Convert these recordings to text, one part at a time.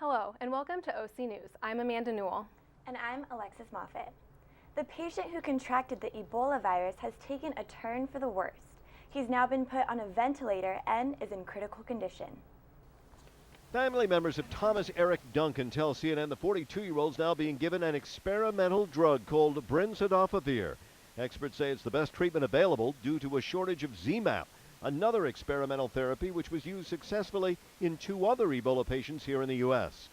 Hello, and welcome to OC News. I'm Amanda Newell. And I'm Alexis Moffett. The patient who contracted the Ebola virus has taken a turn for the worst. He's now been put on a ventilator and is in critical condition. Family members of Thomas Eric Duncan tell CNN the 42-year-old's now being given an experimental drug called brincidofovir. Experts say it's the best treatment available due to a shortage of Z-MAP, another experimental therapy which was used successfully in 2 other Ebola patients here in the U.S.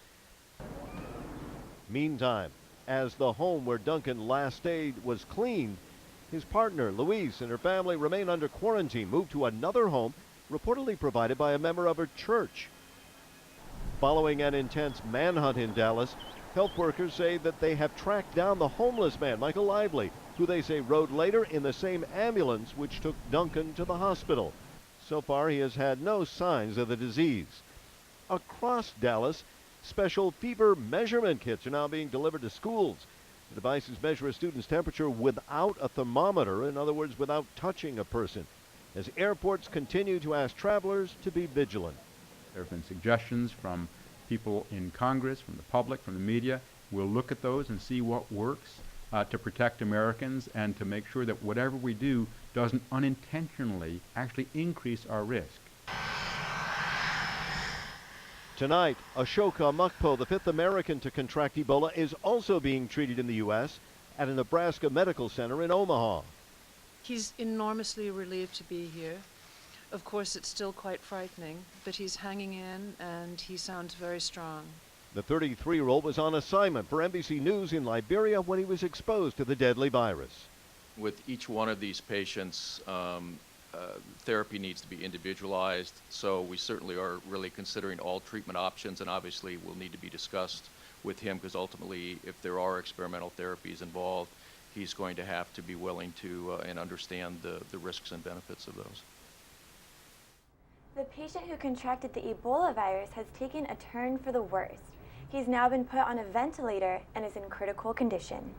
Meantime, as the home where Duncan last stayed was cleaned, his partner, Louise, and her family remain under quarantine, moved to another home reportedly provided by a member of her church. Following an intense manhunt in Dallas, health workers say that they have tracked down the homeless man, Michael Lively, who they say rode later in the same ambulance which took Duncan to the hospital. So far, he has had no signs of the disease. Across Dallas, special fever measurement kits are now being delivered to schools. The devices measure a student's temperature without a thermometer, in other words, without touching a person, as airports continue to ask travelers to be vigilant. There have been suggestions from people in Congress, from the public, from the media. We'll look at those and see what works to protect Americans and to make sure that whatever we do doesn't unintentionally actually increase our risk. Tonight, Ashoka Mukpo, the 5th American to contract Ebola, is also being treated in the U.S. at a Nebraska medical center in Omaha. He's enormously relieved to be here. Of course, it's still quite frightening, but he's hanging in and he sounds very strong. The 33-year-old was on assignment for NBC News in Liberia when he was exposed to the deadly virus. With each one of these patients, therapy needs to be individualized, so we certainly are really considering all treatment options, and obviously will need to be discussed with him, because ultimately, if there are experimental therapies involved, he's going to have to be willing to and understand the risks and benefits of those. The patient who contracted the Ebola virus has taken a turn for the worst. He's now been put on a ventilator and is in critical condition.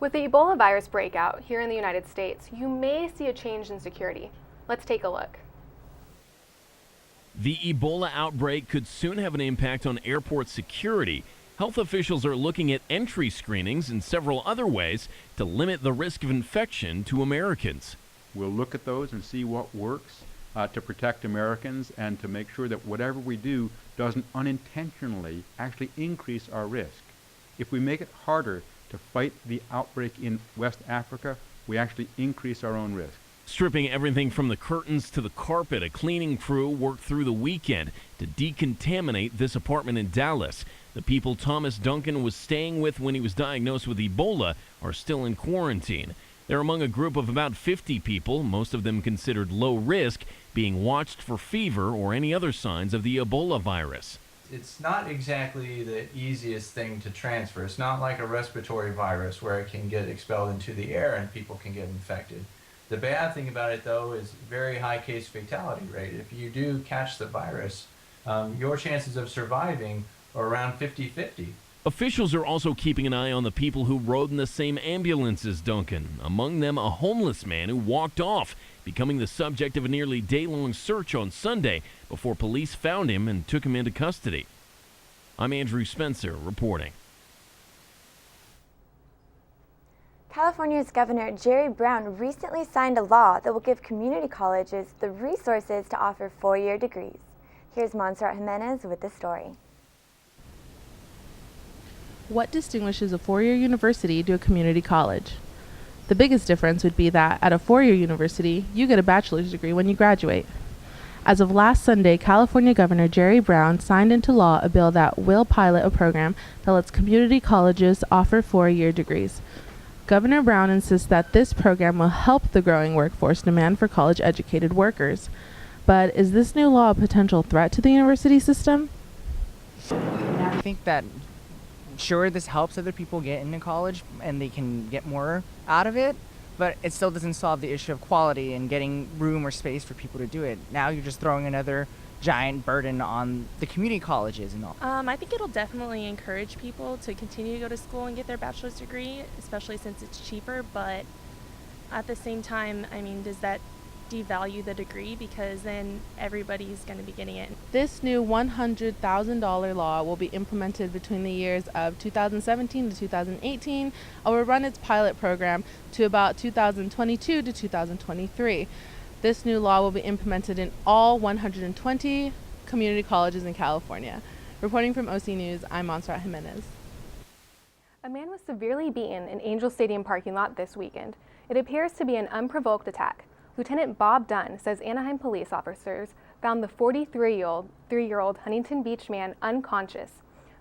With the Ebola virus breakout here in the United States, you may see a change in security. Let's take a look. The Ebola outbreak could soon have an impact on airport security. Health officials are looking at entry screenings and several other ways to limit the risk of infection to Americans. We'll look at those and see what works to protect Americans and to make sure that whatever we do doesn't unintentionally actually increase our risk. If we make it harder to fight the outbreak in West Africa, we actually increase our own risk. Stripping everything from the curtains to the carpet, a cleaning crew worked through the weekend to decontaminate this apartment in Dallas. The people Thomas Duncan was staying with when he was diagnosed with Ebola are still in quarantine. They're among a group of about 50 people, most of them considered low risk, being watched for fever or any other signs of the Ebola virus. It's not exactly the easiest thing to transfer. It's not like a respiratory virus where it can get expelled into the air and people can get infected. The bad thing about it, though, is very high case fatality rate. If you do catch the virus, your chances of surviving are around 50-50. Officials are also keeping an eye on the people who rode in the same ambulance as Duncan, among them a homeless man who walked off, becoming the subject of a nearly day-long search on Sunday before police found him and took him into custody. I'm Andrew Spencer reporting. California's Governor Jerry Brown recently signed a law that will give community colleges the resources to offer 4-year degrees. Here's Montserrat Jimenez with the story. What distinguishes a 4-year university to a community college? The biggest difference would be that at a 4-year university, you get a bachelor's degree when you graduate. As of last Sunday, California Governor Jerry Brown signed into law a bill that will pilot a program that lets community colleges offer 4-year degrees. Governor Brown insists that this program will help the growing workforce demand for college-educated workers. But is this new law a potential threat to the university system? I think that sure, this helps other people get into college and they can get more out of it, but it still doesn't solve the issue of quality and getting room or space for people to do it. Now you're just throwing another giant burden on the community colleges and all. I think it'll definitely encourage people to continue to go to school and get their bachelor's degree, especially since it's cheaper, but at the same time, I mean, does that devalue the degree because then everybody's going to be getting it. This new $100,000 law will be implemented between the years of 2017 to 2018 and will run its pilot program to about 2022 to 2023. This new law will be implemented in all 120 community colleges in California. Reporting from OC News, I'm Montserrat Jimenez. A man was severely beaten in Angel Stadium parking lot this weekend. It appears to be an unprovoked attack. Lieutenant Bob Dunn says Anaheim police officers found the 43-year-old Huntington Beach man unconscious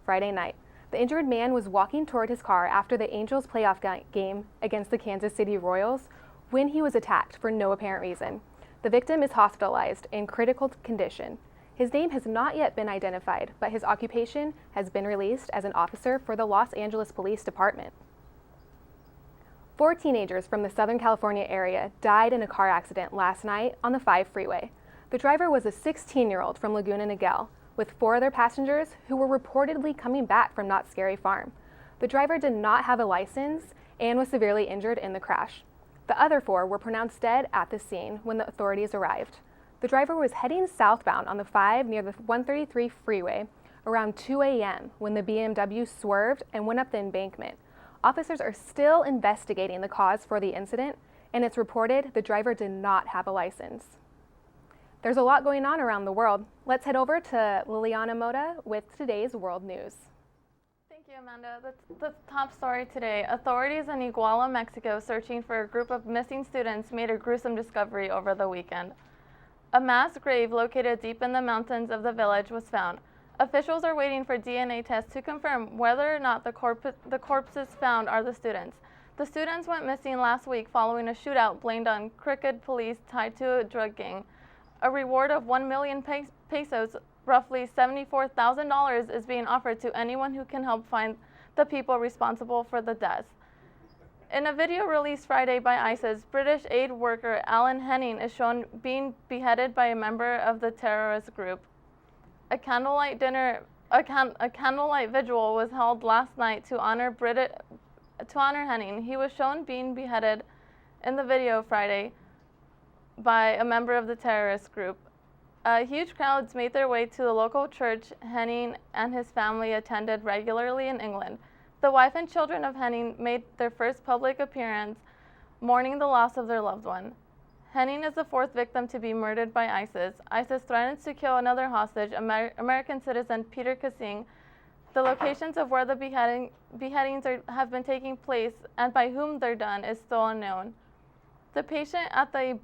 Friday night. The injured man was walking toward his car after the Angels playoff game against the Kansas City Royals when he was attacked for no apparent reason. The victim is hospitalized in critical condition. His name has not yet been identified, but his occupation has been released as an officer for the Los Angeles Police Department. 4 teenagers from the Southern California area died in a car accident last night on the 5 freeway. The driver was a 16-year-old from Laguna Niguel, with 4 other passengers who were reportedly coming back from Knott's Scary Farm. The driver did not have a license and was severely injured in the crash. The other 4 were pronounced dead at the scene when the authorities arrived. The driver was heading southbound on the 5 near the 133 freeway around 2 a.m. when the BMW swerved and went up the embankment. Officers are still investigating the cause for the incident, and it's reported the driver did not have a license. There's a lot going on around the world. Let's head over to Liliana Mota with today's world news. Thank you, Amanda. The top story today. Authorities in Iguala, Mexico, searching for a group of missing students made a gruesome discovery over the weekend. A mass grave located deep in the mountains of the village was found. Officials are waiting for DNA tests to confirm whether or not the corpses found are the students. The students went missing last week following a shootout blamed on crooked police tied to a drug gang. A reward of 1 million pesos, roughly $74,000, is being offered to anyone who can help find the people responsible for the deaths. In a video released Friday by ISIS, British aid worker Alan Henning is shown being beheaded by a member of the terrorist group. A candlelight vigil was held last night to honor Henning. He was shown being beheaded in the video Friday by a member of the terrorist group. Huge crowds made their way to the local church Henning and his family attended regularly in England. The wife and children of Henning made their first public appearance, mourning the loss of their loved one. Henning is the 4th victim to be murdered by ISIS. ISIS threatens to kill another hostage, American citizen Peter Kassing. The locations of where the beheadings have been taking place and by whom they're done is still unknown. The patient at the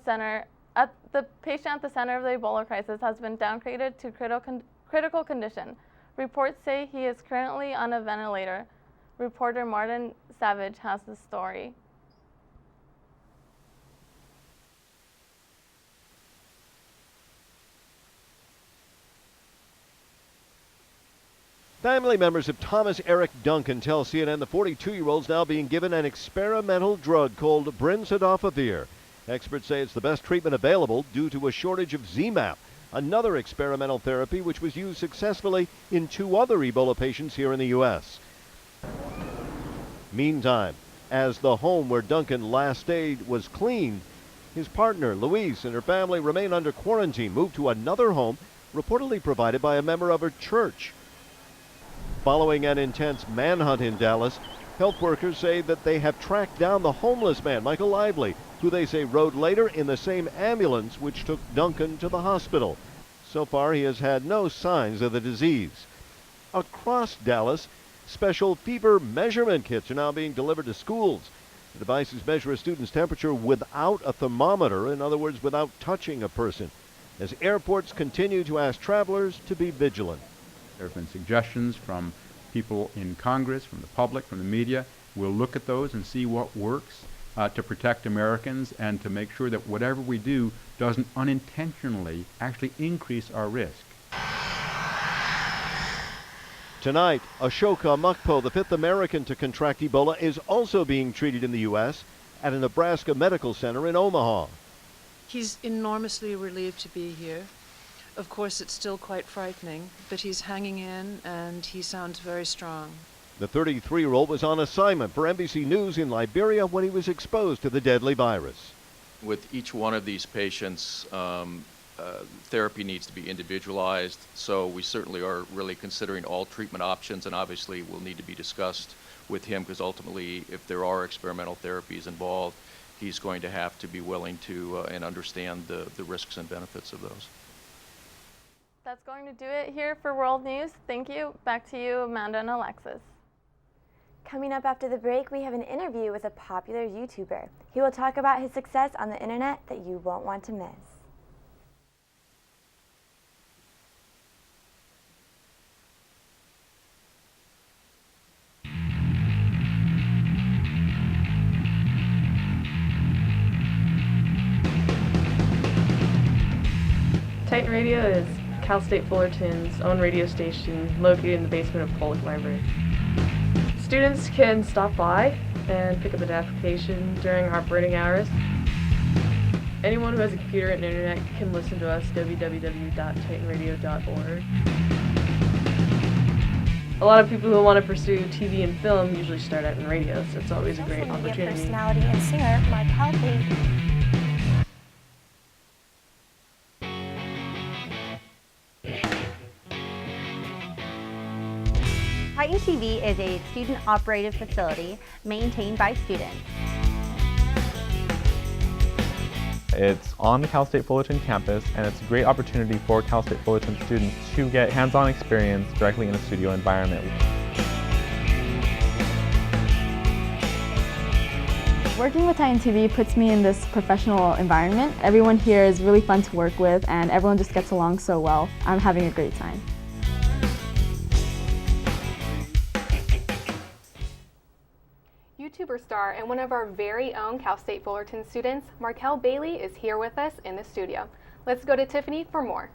center of the Ebola crisis has been downgraded to critical condition. Reports say he is currently on a ventilator. Reporter Martin Savage has the story. Family members of Thomas Eric Duncan tell CNN the 42-year-old's now being given an experimental drug called brincidofovir. Experts say it's the best treatment available due to a shortage of ZMapp, another experimental therapy which was used successfully in 2 other Ebola patients here in the U.S. Meantime, as the home where Duncan last stayed was cleaned, his partner, Louise, and her family remain under quarantine, moved to another home reportedly provided by a member of her church. Following an intense manhunt in Dallas, health workers say that they have tracked down the homeless man, Michael Lively, who they say rode later in the same ambulance which took Duncan to the hospital. So far, he has had no signs of the disease. Across Dallas, special fever measurement kits are now being delivered to schools. The devices measure a student's temperature without a thermometer, in other words, without touching a person, as airports continue to ask travelers to be vigilant. There have been suggestions from people in Congress, from the public, from the media. We'll look at those and see what works to protect Americans and to make sure that whatever we do doesn't unintentionally actually increase our risk. Tonight, Ashoka Mukpo, the 5th American to contract Ebola, is also being treated in the U.S. at a Nebraska medical center in Omaha. He's enormously relieved to be here. Of course, it's still quite frightening, but he's hanging in and he sounds very strong. The 33-year-old was on assignment for NBC News in Liberia when he was exposed to the deadly virus. with each one of these patients, therapy needs to be individualized, so we certainly are really considering all treatment options, and obviously will need to be discussed with him, because ultimately, if there are experimental therapies involved, he's going to have to be willing to and understand the risks and benefits of those. That's going to do it here for World News. Thank you. Back to you, Amanda and Alexis. Coming up after the break, we have an interview with a popular YouTuber. He will talk about his success on the internet that you won't want to miss. Titan Radio is Cal State Fullerton's own radio station located in the basement of Pollock Library. Students can stop by and pick up an application during operating hours. Anyone who has a computer and internet can listen to us, www.titanradio.org. A lot of people who want to pursue TV and film usually start out in radio, so it's always a great Social media opportunity. Personality and singer Markel Bailey. Titan TV is a student-operated facility maintained by students. It's on the Cal State Fullerton campus, and it's a great opportunity for Cal State Fullerton students to get hands-on experience directly in a studio environment. Working with Titan TV puts me in this professional environment. Everyone here is really fun to work with, and everyone just gets along so well. I'm having a great time. YouTuber star and one of our very own Cal State Fullerton students, Markel Bailey, is here with us in the studio. Let's go to Tiffany for more.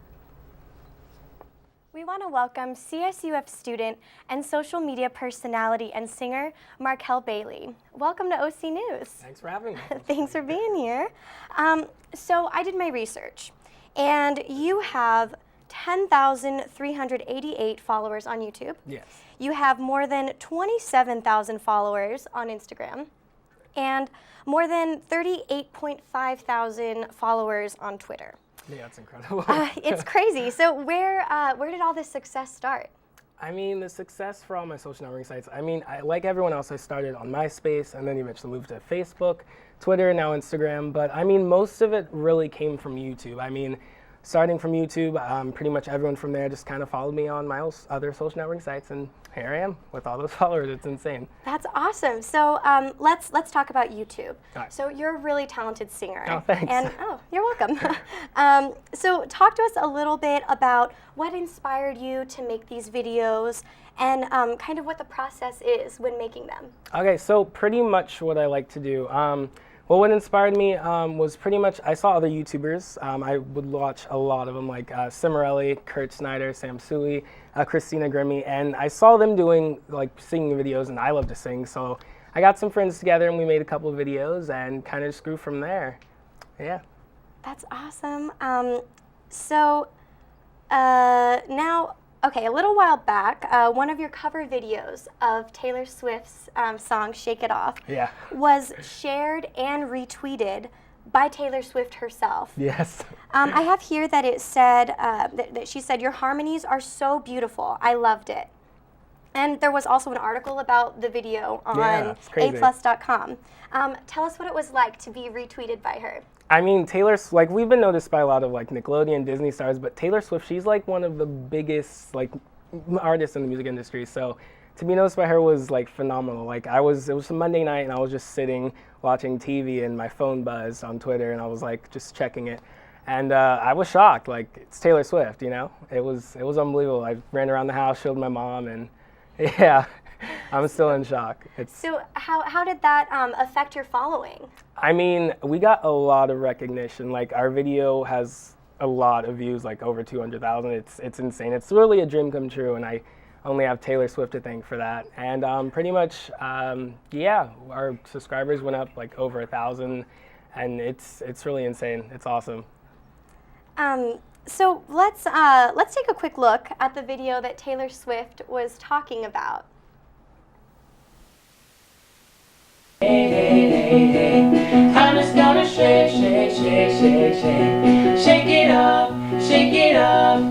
We want to welcome CSUF student and social media personality and singer Markel Bailey. Welcome to OC News. Thanks for having me. Thanks for being here. So I did my research, and you have 10,388 followers on YouTube. Yes. You have more than 27,000 followers on Instagram, and more than 38.5 thousand followers on Twitter. Yeah, that's incredible. It's crazy. So where did all this success start? I mean, the success for all my social networking sites, like everyone else, I started on MySpace and then eventually moved to Facebook, Twitter, now Instagram. But I mean, most of it really came from YouTube. I mean, starting from YouTube, pretty much everyone from there just kind of followed me on my other social networking sites, and here I am with all those followers. It's insane. That's awesome. So let's talk about YouTube. Right. So you're a really talented singer. Oh, thanks. And you're welcome. So talk to us a little bit about what inspired you to make these videos, and kind of what the process is when making them. Okay, so pretty much what I like to do. Well, what inspired me was pretty much, I saw other YouTubers. I would watch a lot of them, like Cimarelli, Kurt Snyder, Sam Sui, Christina Grimmie, and I saw them doing like singing videos, and I love to sing, so I got some friends together and we made a couple of videos and kind of just grew from there. Yeah. That's awesome. Now, okay, a little while back, one of your cover videos of Taylor Swift's song "Shake It Off" was shared and retweeted by Taylor Swift herself. Yes. I have here that it said that she said, "Your harmonies are so beautiful. I loved it." And there was also an article about the video on aplus.com. Tell us what it was like to be retweeted by her. I mean, Taylor's, like, we've been noticed by a lot of like Nickelodeon, Disney stars, but Taylor Swift, she's like one of the biggest like artists in the music industry. So to be noticed by her was like phenomenal. Like it was a Monday night and I was just sitting watching TV and my phone buzzed on Twitter and I was like just checking it. And I was shocked, like it's Taylor Swift, you know? It was unbelievable. I ran around the house, showed my mom, and yeah, I'm still in shock. So how did that affect your following? I mean, we got a lot of recognition. Like our video has a lot of views, like over 200,000. It's insane. It's really a dream come true, and I only have Taylor Swift to thank for that. And pretty much, yeah, our subscribers went up like over 1,000, and it's really insane. It's awesome. So let's take a quick look at the video that Taylor Swift was talking about. I'm just gonna shake, shake, shake, shake, shake. Shake it up, shake it up.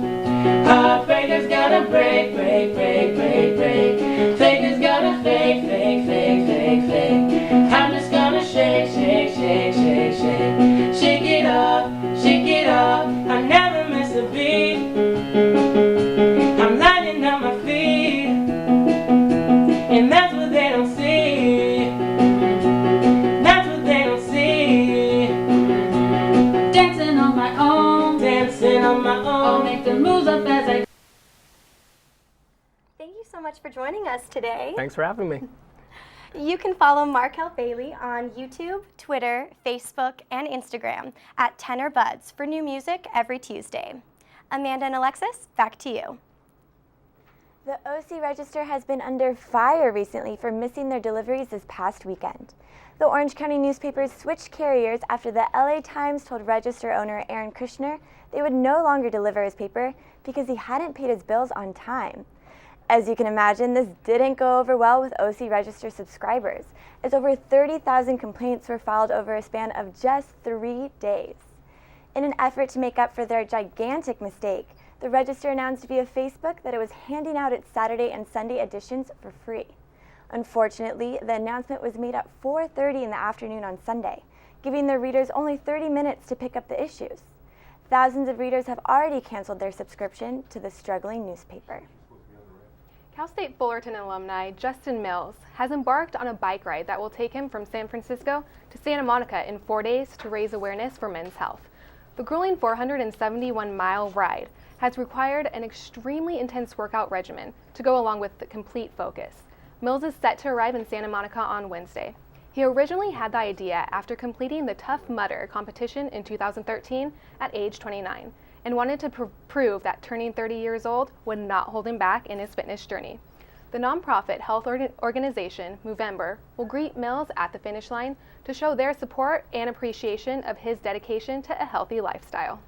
Heartbreaker's gonna break, break, break, break, break. Faker's gonna fake, fake, fake, fake, fake. I'm just gonna shake, shake, shake, shake, shake. Shake it up, shake it up. I never miss a beat. I'm lighting up my feet, and that's what they don't see. That's what they don't see. Dancing on my own, dancing on my own. I'll make the moves up as I. Thank you so much for joining us today. Thanks for having me. You can follow Markel Bailey on YouTube, Twitter, Facebook, and Instagram at Tenor Buds for new music every Tuesday. Amanda and Alexis, back to you. The OC Register has been under fire recently for missing their deliveries this past weekend. The Orange County newspapers switched carriers after the LA Times told Register owner Aaron Kushner they would no longer deliver his paper because he hadn't paid his bills on time. As you can imagine, this didn't go over well with OC Register subscribers, as over 30,000 complaints were filed over a span of just 3 days. In an effort to make up for their gigantic mistake, the Register announced via Facebook that it was handing out its Saturday and Sunday editions for free. Unfortunately, the announcement was made at 4:30 in the afternoon on Sunday, giving their readers only 30 minutes to pick up the issues. Thousands of readers have already canceled their subscription to the struggling newspaper. Cal State Fullerton alumni Justin Mills has embarked on a bike ride that will take him from San Francisco to Santa Monica in 4 days to raise awareness for men's health. The grueling 471-mile ride has required an extremely intense workout regimen to go along with the complete focus. Mills is set to arrive in Santa Monica on Wednesday. He originally had the idea after completing the Tough Mudder competition in 2013 at age 29 and wanted to prove that turning 30 years old would not hold him back in his fitness journey. The nonprofit health organization Movember will greet Mills at the finish line to show their support and appreciation of his dedication to a healthy lifestyle.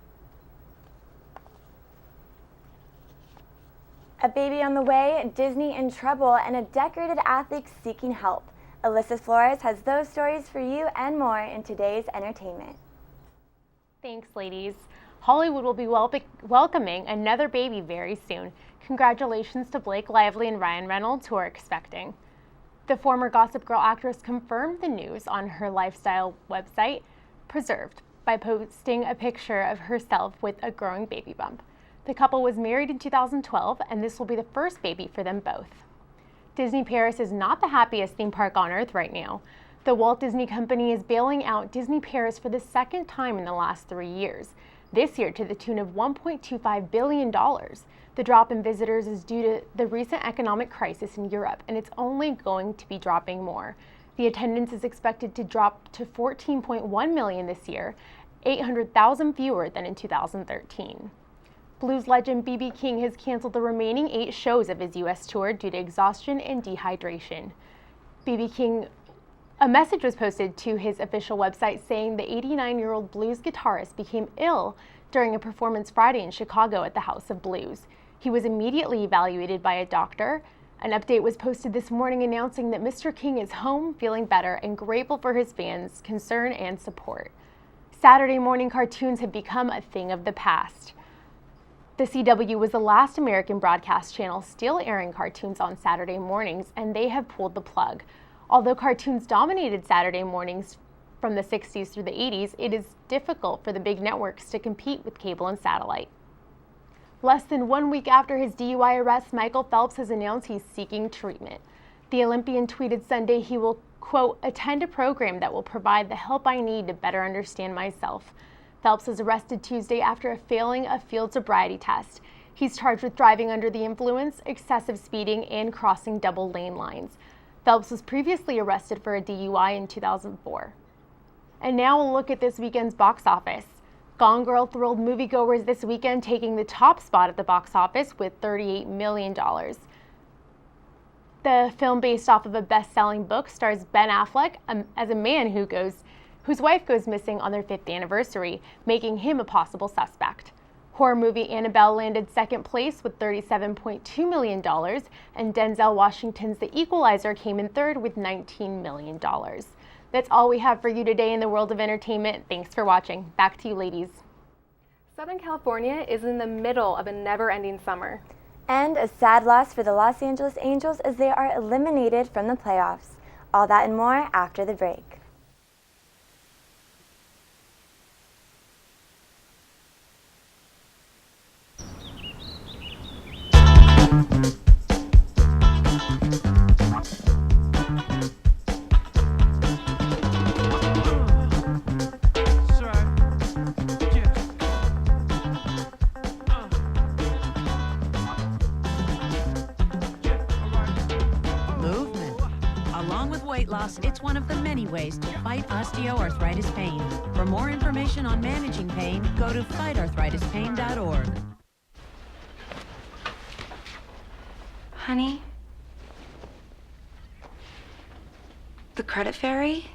A baby on the way, Disney in trouble, and a decorated athlete seeking help. Alyssa Flores has those stories for you and more in today's entertainment. Thanks, ladies. Hollywood will be welcoming another baby very soon. Congratulations to Blake Lively and Ryan Reynolds, who are expecting. The former Gossip Girl actress confirmed the news on her lifestyle website, Preserved, by posting a picture of herself with a growing baby bump. The couple was married in 2012, and this will be the first baby for them both. Disney Paris is not the happiest theme park on Earth right now. The Walt Disney Company is bailing out Disney Paris for the second time in the last 3 years, this year to the tune of $1.25 billion. The drop in visitors is due to the recent economic crisis in Europe, and it's only going to be dropping more. The attendance is expected to drop to 14.1 million this year, 800,000 fewer than in 2013. Blues legend B.B. King has canceled the remaining 8 shows of his U.S. tour due to exhaustion and dehydration. B.B. King, a message was posted to his official website saying the 89-year-old blues guitarist became ill during a performance Friday in Chicago at the House of Blues. He was immediately evaluated by a doctor. An update was posted this morning announcing that Mr. King is home, feeling better, and grateful for his fans' concern and support. Saturday morning cartoons have become a thing of the past. The CW was the last American broadcast channel still airing cartoons on Saturday mornings, and they have pulled the plug. Although cartoons dominated Saturday mornings from the 60s through the 80s, it is difficult for the big networks to compete with cable and satellite. Less than 1 week after his DUI arrest, Michael Phelps has announced he's seeking treatment. The Olympian tweeted Sunday he will, quote, attend a program that will provide the help I need to better understand myself. Phelps was arrested Tuesday after failing a field sobriety test. He's charged with driving under the influence, excessive speeding, and crossing double lane lines. Phelps was previously arrested for a DUI in 2004. And now we'll look at this weekend's box office. Gone Girl thrilled moviegoers this weekend, taking the top spot at the box office with $38 million. The film, based off of a best-selling book, stars Ben Affleck as a man whose wife goes missing on their 5th anniversary, making him a possible suspect. Horror movie Annabelle landed second place with $37.2 million, and Denzel Washington's The Equalizer came in third with $19 million. That's all we have for you today in the world of entertainment. Thanks for watching. Back to you, ladies. Southern California is in the middle of a never-ending summer. And a sad loss for the Los Angeles Angels as they are eliminated from the playoffs. All that and more after the break. It's one of the many ways to fight osteoarthritis pain. For more information on managing pain, go to fightarthritispain.org. Honey, the credit fairy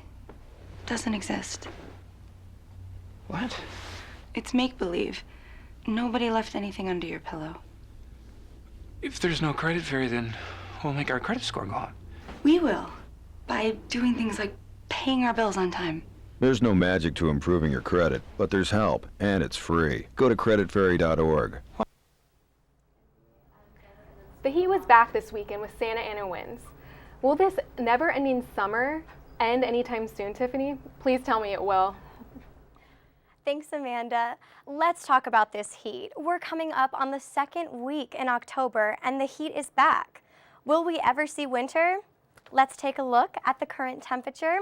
doesn't exist. What? It's make-believe. Nobody left anything under your pillow. If there's no credit fairy, then we'll make our credit score go up. We will. By doing things like paying our bills on time. There's no magic to improving your credit, but there's help, and it's free. Go to creditfairy.org. The heat was back this weekend with Santa Ana winds. Will this never-ending summer end anytime soon, Tiffany? Please tell me it will. Thanks, Amanda. Let's talk about this heat. We're coming up on the second week in October, and the heat is back. Will we ever see winter? Let's take a look at the current temperature.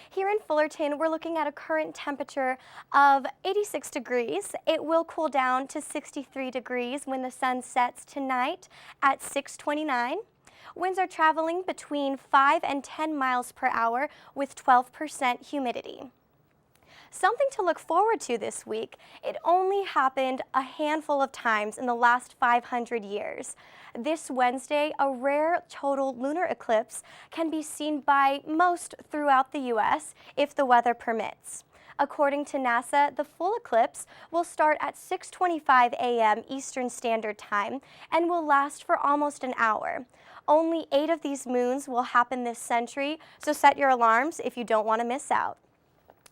Here in Fullerton, we're looking at a current temperature of 86 degrees. It will cool down to 63 degrees when the sun sets tonight at 6:29. Winds are traveling between 5 and 10 miles per hour with 12% humidity. Something to look forward to this week. It only happened a handful of times in the last 500 years. This Wednesday, a rare total lunar eclipse can be seen by most throughout the U.S. if the weather permits. According to NASA, the full eclipse will start at 6:25 a.m. Eastern Standard Time and will last for almost an hour. Only 8 of these moons will happen this century, so set your alarms if you don't want to miss out.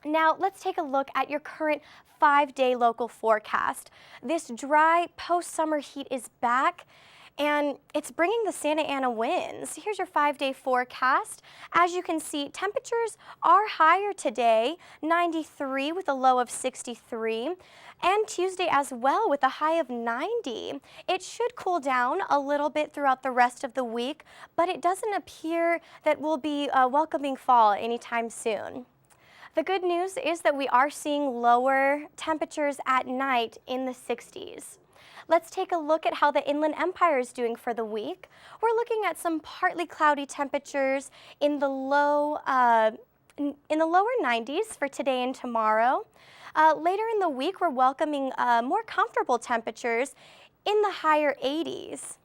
Now, let's take a look at your current 5-day local forecast. This dry post-summer heat is back, and it's bringing the Santa Ana winds. Here's your 5-day forecast. As you can see, temperatures are higher today, 93 with a low of 63, and Tuesday as well with a high of 90. It should cool down a little bit throughout the rest of the week, but it doesn't appear that we'll be welcoming fall anytime soon. The good news is that we are seeing lower temperatures at night in the 60s. Let's take a look at how the Inland Empire is doing for the week. We're looking at some partly cloudy temperatures in the lower 90s for today and tomorrow. Later in the week, we're welcoming more comfortable temperatures in the higher 80s.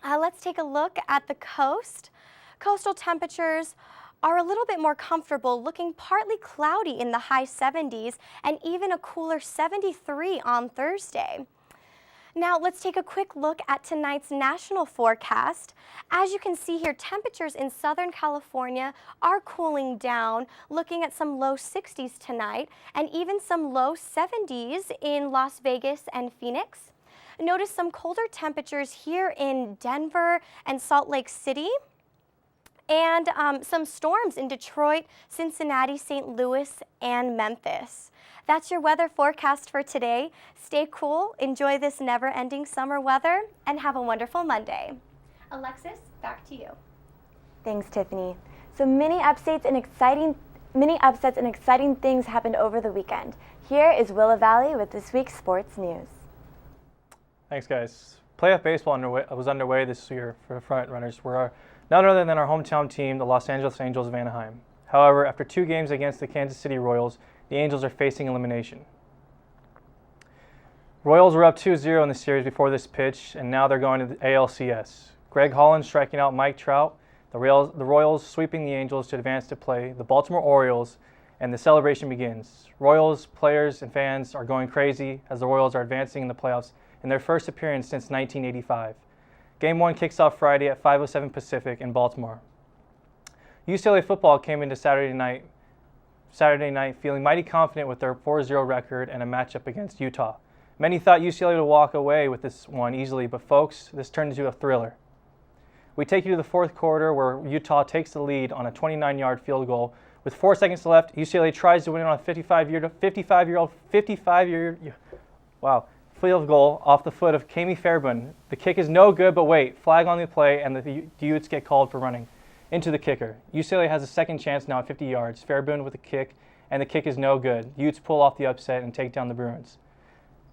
Let's take a look at the coast. Coastal temperatures are a little bit more comfortable, looking partly cloudy in the high 70s and even a cooler 73 on Thursday. Now let's take a quick look at tonight's national forecast. As you can see here, temperatures in Southern California are cooling down, looking at some low 60s tonight and even some low 70s in Las Vegas and Phoenix. Notice some colder temperatures here in Denver and Salt Lake City. And some storms in Detroit, Cincinnati, St. Louis, and Memphis. That's your weather forecast for today. Stay cool, enjoy this never-ending summer weather, and have a wonderful Monday. Alexis, back to you. Thanks, Tiffany. So many upsets and exciting things happened over the weekend. Here is Willa Valley with this week's sports news. Thanks, guys. Playoff baseball was underway this year for front runners. None other than our hometown team, the Los Angeles Angels of Anaheim. However, after 2 games against the Kansas City Royals, the Angels are facing elimination. Royals were up 2-0 in the series before this pitch, and now they're going to the ALCS. Greg Holland striking out Mike Trout, the Royals sweeping the Angels to advance to play the Baltimore Orioles, and the celebration begins. Royals players and fans are going crazy as the Royals are advancing in the playoffs in their first appearance since 1985. Game 1 kicks off Friday at 5:07 Pacific in Baltimore. UCLA football came into Saturday night feeling mighty confident with their 4-0 record and a matchup against Utah. Many thought UCLA would walk away with this one easily, but folks, this turned into a thriller. We take you to the fourth quarter where Utah takes the lead on a 29-yard field goal. With 4 seconds left, UCLA tries to win it on a 55-yard field goal off the foot of Kami Fairbairn. The kick is no good, but wait, flag on the play, and the Utes get called for running into the kicker. UCLA has a second chance now at 50 yards. Fairbairn with a kick, and the kick is no good. Utes pull off the upset and take down the Bruins.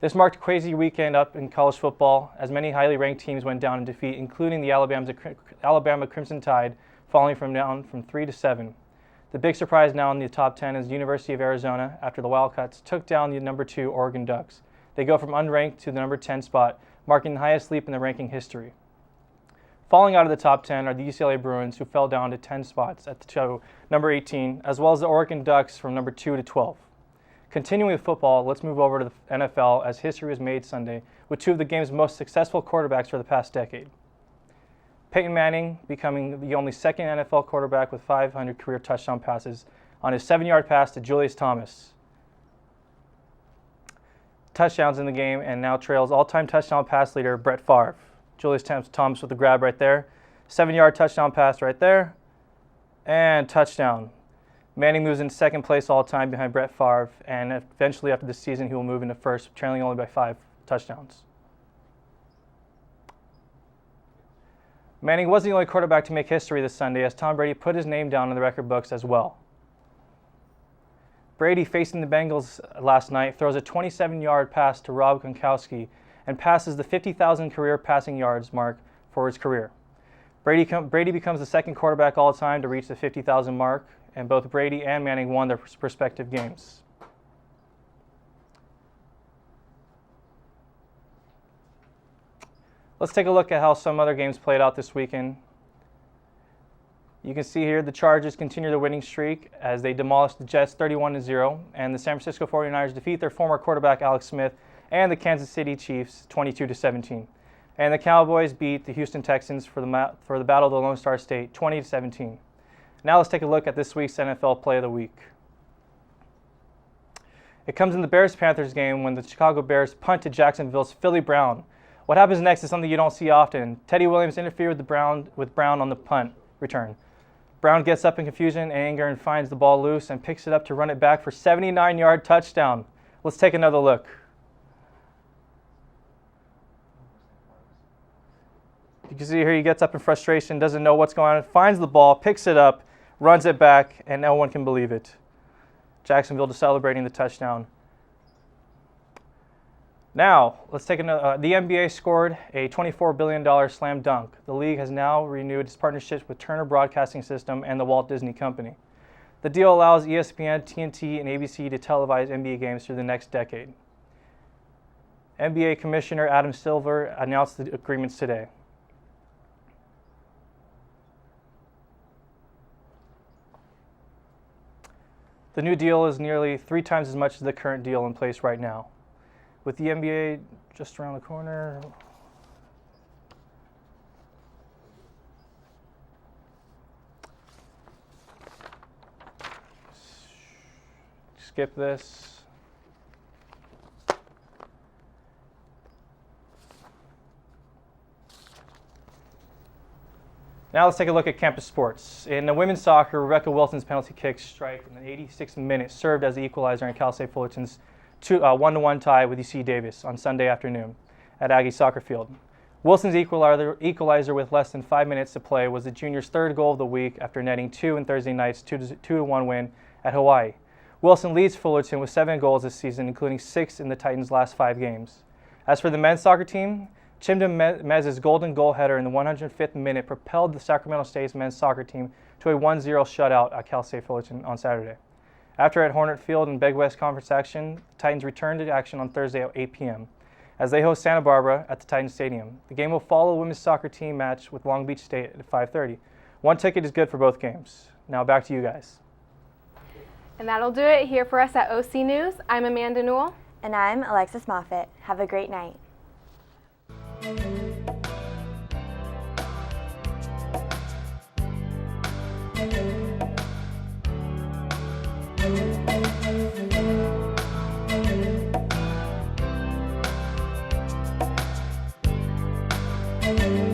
This marked a crazy weekend up in college football as many highly ranked teams went down in defeat, including the Alabama Crimson Tide, falling from 3 to 7. The big surprise now in the top 10 is the University of Arizona after the Wildcats took down the number 2 Oregon Ducks. They go from unranked to the number 10 spot, marking the highest leap in the ranking history. Falling out of the top 10 are the UCLA Bruins, who fell down to 10 spots at the number 18, as well as the Oregon Ducks from number 2 to 12. Continuing with football, let's move over to the NFL as history was made Sunday with 2 of the game's most successful quarterbacks for the past decade. Peyton Manning becoming the only second NFL quarterback with 500 career touchdown passes on his 7-yard pass to Julius Thomas. Touchdowns in the game and now trails all-time touchdown pass leader Brett Favre. Julius Thomas with the grab right there. 7-yard touchdown pass right there. And touchdown. Manning moves into second place all-time behind Brett Favre, and eventually after this season he will move into first, trailing only by 5 touchdowns. Manning was the only quarterback to make history this Sunday as Tom Brady put his name down in the record books as well. Brady, facing the Bengals last night, throws a 27-yard pass to Rob Gronkowski and passes the 50,000 career passing yards mark for his career. Brady becomes the second quarterback all time to reach the 50,000 mark, and both Brady and Manning won their respective games. Let's take a look at how some other games played out this weekend. You can see here the Chargers continue their winning streak as they demolish the Jets 31-0, and the San Francisco 49ers defeat their former quarterback Alex Smith and the Kansas City Chiefs 22-17. And the Cowboys beat the Houston Texans for the Battle of the Lone Star State 20-17. Now let's take a look at this week's NFL Play of the Week. It comes in the Bears-Panthers game when the Chicago Bears punt to Jacksonville's Philly Brown. What happens next is something you don't see often. Teddy Williams interfered with Brown on the punt return. Brown gets up in confusion and anger and finds the ball loose and picks it up to run it back for a 79-yard touchdown. Let's take another look. You can see here he gets up in frustration, doesn't know what's going on, finds the ball, picks it up, runs it back, and no one can believe it. Jacksonville just celebrating the touchdown. Now, let's take another. The NBA scored a $24 billion slam dunk. The league has now renewed its partnerships with Turner Broadcasting System and the Walt Disney Company. The deal allows ESPN, TNT, and ABC to televise NBA games through the next decade. NBA Commissioner Adam Silver announced the agreements today. The new deal is nearly 3 times as much as the current deal in place right now. With the NBA just around the corner, skip this. Now let's take a look at campus sports. In the women's soccer, Rebecca Wilson's penalty kick strike in the 86th minute served as the equalizer in Cal State Fullerton's 1-1 tie with UC Davis on Sunday afternoon at Aggie Soccer Field. Wilson's equalizer with less than 5 minutes to play was the junior's 3rd goal of the week after netting 2 in Thursday night's 2-1 win at Hawaii. Wilson leads Fullerton with 7 goals this season, including 6 in the Titans' last 5 games. As for the men's soccer team, Chimda Mez's golden goal header in the 105th minute propelled the Sacramento State's men's soccer team to a 1-0 shutout at Cal State Fullerton on Saturday. After at Hornet Field in Big West Conference action, the Titans return to action on Thursday at 8 p.m. as they host Santa Barbara at the Titans Stadium. The game will follow a women's soccer team match with Long Beach State at 5:30. One ticket is good for both games. Now back to you guys. And that'll do it here for us at OC News. I'm Amanda Newell. And I'm Alexis Moffitt. Have a great night. Thank you. Bye.